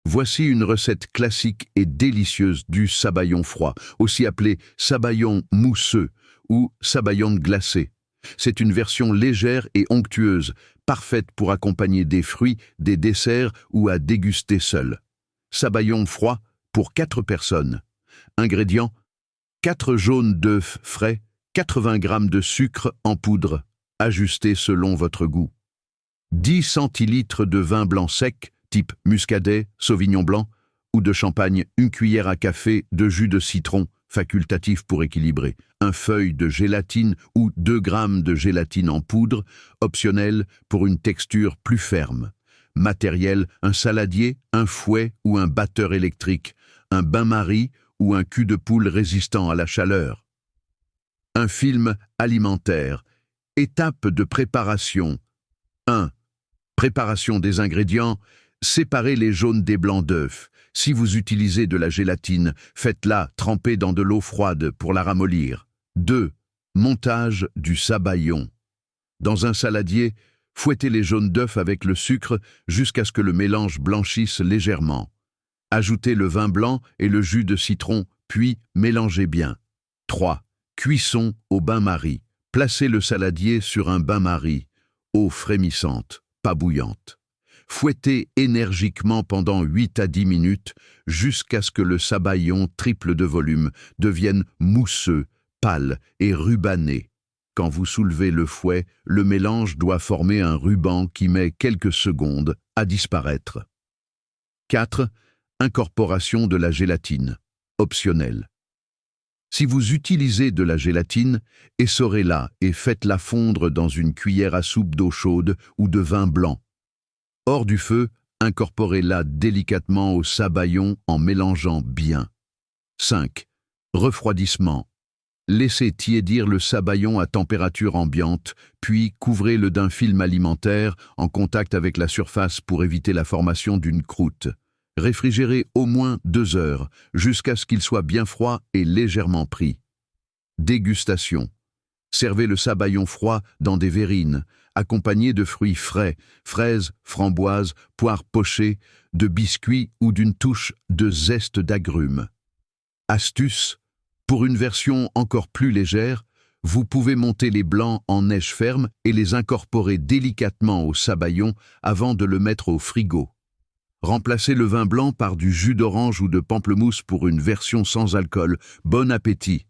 Voici une recette classique et délicieuse du sabayon froid, aussi appelé sabayon mousseux ou sabayon glacé. C'est une version légère et onctueuse, parfaite pour accompagner des fruits, des desserts ou à déguster seul. Sabayon froid pour 4 personnes. Ingrédients: 4 jaunes d'œufs frais, 80 g de sucre en poudre, ajusté selon votre goût. 10 centilitres de vin blanc sec, type muscadet, sauvignon blanc, ou de champagne, une cuillère à café de jus de citron, facultatif pour équilibrer, un feuille de gélatine ou 2 g de gélatine en poudre, optionnel pour une texture plus ferme. Matériel: un saladier, un fouet ou un batteur électrique, un bain-marie ou un cul de poule résistant à la chaleur. Un film alimentaire. Étape de préparation. 1. Préparation des ingrédients. Séparez les jaunes des blancs d'œufs. Si vous utilisez de la gélatine, faites-la tremper dans de l'eau froide pour la ramollir. 2. Montage du sabayon. Dans un saladier, fouettez les jaunes d'œufs avec le sucre jusqu'à ce que le mélange blanchisse légèrement. Ajoutez le vin blanc et le jus de citron, puis mélangez bien. 3. Cuisson au bain-marie. Placez le saladier sur un bain-marie, eau frémissante, pas bouillante. Fouettez énergiquement pendant 8 à 10 minutes jusqu'à ce que le sabayon triple de volume devienne mousseux, pâle et rubané. Quand vous soulevez le fouet, le mélange doit former un ruban qui met quelques secondes à disparaître. 4. Incorporation de la gélatine, optionnelle. Si vous utilisez de la gélatine, essorez-la et faites-la fondre dans une cuillère à soupe d'eau chaude ou de vin blanc. Hors du feu, incorporez-la délicatement au sabayon en mélangeant bien. 5. Refroidissement. Laissez tiédir le sabayon à température ambiante, puis couvrez-le d'un film alimentaire en contact avec la surface pour éviter la formation d'une croûte. Réfrigérez au moins 2 heures, jusqu'à ce qu'il soit bien froid et légèrement pris. Dégustation. Servez le sabayon froid dans des verrines, accompagné de fruits frais, fraises, framboises, poires pochées, de biscuits ou d'une touche de zeste d'agrumes. Astuce: pour une version encore plus légère, vous pouvez monter les blancs en neige ferme et les incorporer délicatement au sabayon avant de le mettre au frigo. Remplacez le vin blanc par du jus d'orange ou de pamplemousse pour une version sans alcool. Bon appétit!